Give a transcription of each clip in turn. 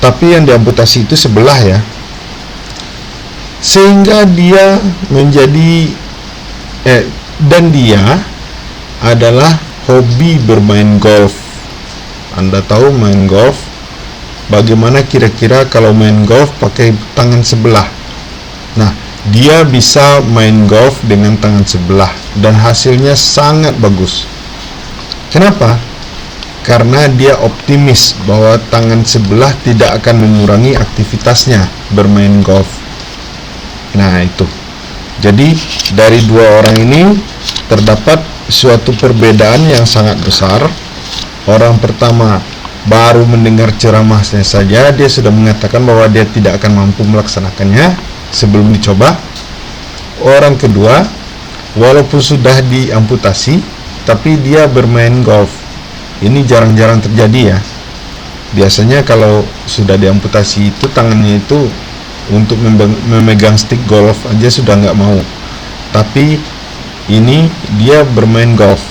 tapi yang diamputasi itu sebelah ya, sehingga dia menjadi dan dia adalah hobi bermain golf. Anda tahu main golf, bagaimana kira-kira kalau main golf pakai tangan sebelah? Nah, dia bisa main golf dengan tangan sebelah dan hasilnya sangat bagus. Kenapa? Karena dia optimis bahwa tangan sebelah tidak akan mengurangi aktivitasnya bermain golf. Nah, itu. Jadi, dari dua orang ini terdapat suatu perbedaan yang sangat besar. Orang pertama baru mendengar ceramahnya saja, dia sudah mengatakan bahwa dia tidak akan mampu melaksanakannya sebelum dicoba. Orang kedua, walaupun sudah diamputasi, tapi dia bermain golf. Ini jarang-jarang terjadi ya. Biasanya kalau sudah diamputasi itu, tangannya itu untuk memegang stick golf aja sudah nggak mau. Tapi ini dia bermain golf.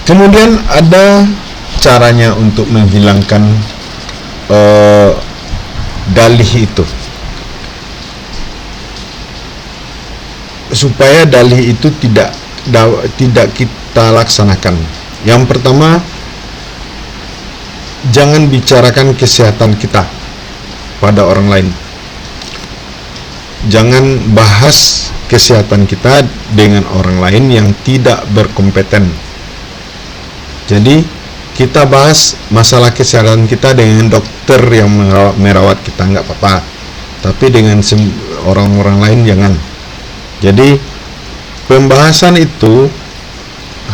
Kemudian ada caranya untuk menghilangkan dalih itu, supaya dalih itu tidak kita laksanakan. Yang pertama, jangan bicarakan kesehatan kita pada orang lain. Jangan bahas kesehatan kita dengan orang lain yang tidak berkompeten. Jadi kita bahas masalah kesehatan kita dengan dokter yang merawat kita, nggak apa-apa. Tapi dengan orang-orang lain jangan. Jadi pembahasan itu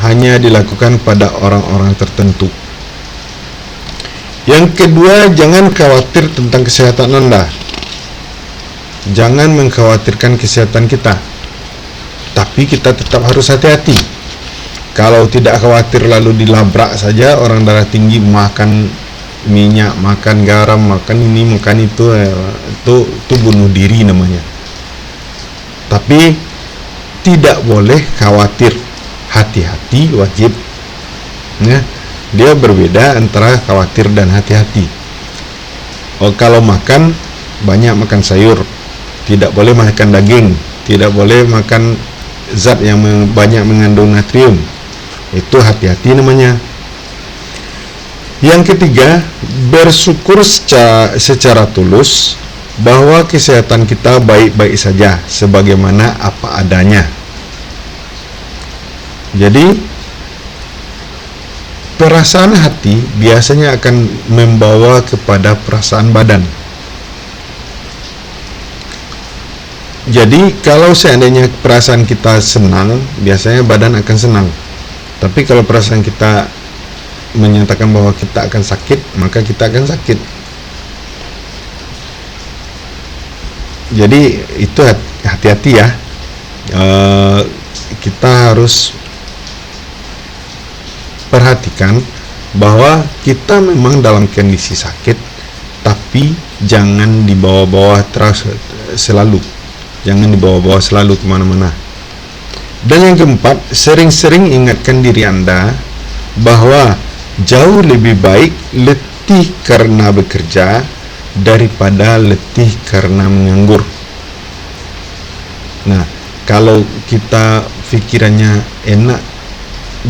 hanya dilakukan pada orang-orang tertentu. Yang kedua, jangan khawatir tentang kesehatan Anda. Jangan mengkhawatirkan kesehatan kita. Tapi kita tetap harus hati-hati. Kalau tidak khawatir lalu dilabrak saja, orang darah tinggi makan minyak, makan garam, makan ini, makan itu bunuh diri namanya. Tapi tidak boleh khawatir, hati-hati wajib. Ya, dia berbeda antara khawatir dan hati-hati. Kalau makan, banyak makan sayur, tidak boleh makan daging, tidak boleh makan zat yang banyak mengandung natrium. Itu hati-hati namanya. Yang ketiga, bersyukur secara tulus bahwa kesehatan kita baik-baik saja sebagaimana apa adanya. Jadi perasaan hati biasanya akan membawa kepada perasaan badan. Jadi kalau seandainya perasaan kita senang, biasanya badan akan senang. Tapi kalau perasaan kita menyatakan bahwa kita akan sakit, maka kita akan sakit. Jadi itu hati-hati ya. Kita harus perhatikan bahwa kita memang dalam kondisi sakit, tapi jangan dibawa-bawa terus selalu. Jangan dibawa-bawa selalu kemana-mana. Dan yang keempat, sering-sering ingatkan diri Anda bahwa jauh lebih baik letih karena bekerja daripada letih karena menganggur. Nah, kalau kita pikirannya enak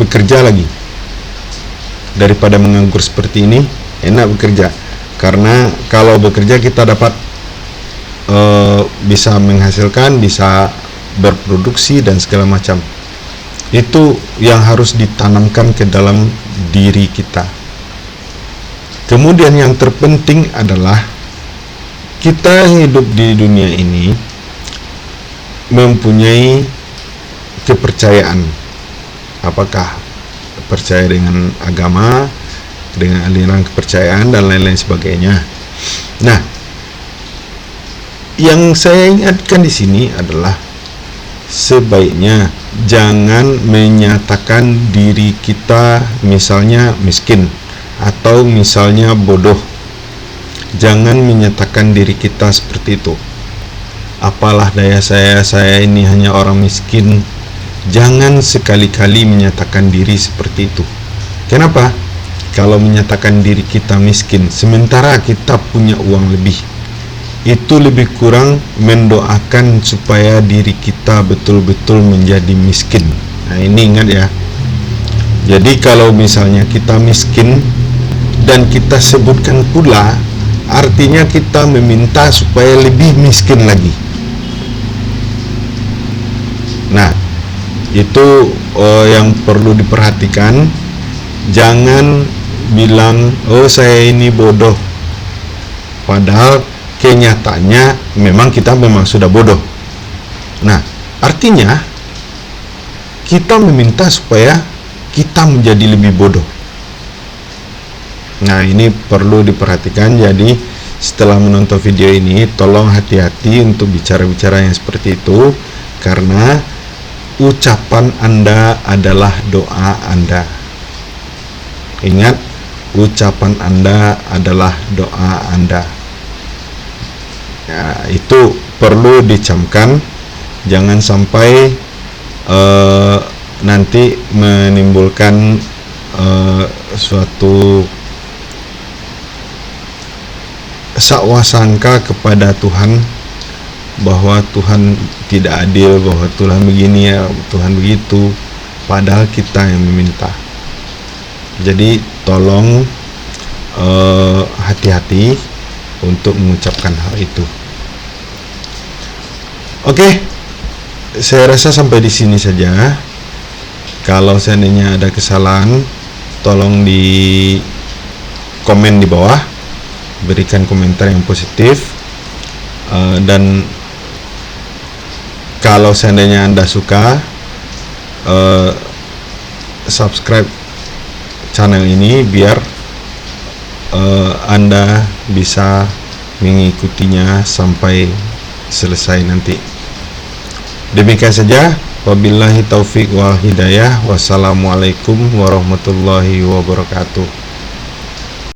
bekerja lagi daripada menganggur seperti ini, enak bekerja. Karena kalau bekerja kita dapat bisa menghasilkan, bisa berproduksi dan segala macam. Itu yang harus ditanamkan ke dalam diri kita. Kemudian yang terpenting adalah kita hidup di dunia ini mempunyai kepercayaan. Apakah percaya dengan agama, dengan aliran kepercayaan dan lain-lain sebagainya. Nah, yang saya ingatkan di sini adalah sebaiknya jangan menyatakan diri kita misalnya miskin atau misalnya bodoh. Jangan menyatakan diri kita seperti itu. Apalah daya saya ini hanya orang miskin. Jangan sekali-kali menyatakan diri seperti itu. Kenapa? kalau menyatakan diri kita miskin sementara kita punya uang lebih, itu lebih kurang mendoakan supaya diri kita betul-betul menjadi miskin. Nah, ini ingat ya. Jadi kalau misalnya kita miskin dan kita sebutkan pula, artinya kita meminta supaya lebih miskin lagi. Nah, itu yang perlu diperhatikan. Jangan bilang, oh saya ini bodoh, padahal kenyataannya memang kita sudah bodoh. Nah, artinya kita meminta supaya kita menjadi lebih bodoh. Nah, ini perlu diperhatikan. Jadi setelah menonton video ini, tolong hati-hati untuk bicara-bicara yang seperti itu, karena ucapan Anda adalah doa Anda. Ingat, ucapan Anda adalah doa Anda. Ya, itu perlu dicamkan. Jangan sampai nanti menimbulkan suatu sakwasangka kepada Tuhan, bahwa Tuhan tidak adil, bahwa Tuhan begini ya, Tuhan begitu, padahal kita yang meminta. Jadi tolong hati-hati untuk mengucapkan hal itu. Oke, saya rasa sampai di sini saja. Kalau seandainya ada kesalahan, tolong di komen di bawah, berikan komentar yang positif. Dan kalau seandainya Anda suka, subscribe channel ini biar Anda bisa mengikutinya sampai selesai nanti. Demikian saja, wabillahi taufik wal hidayah. Wassalamualaikum warahmatullahi wabarakatuh.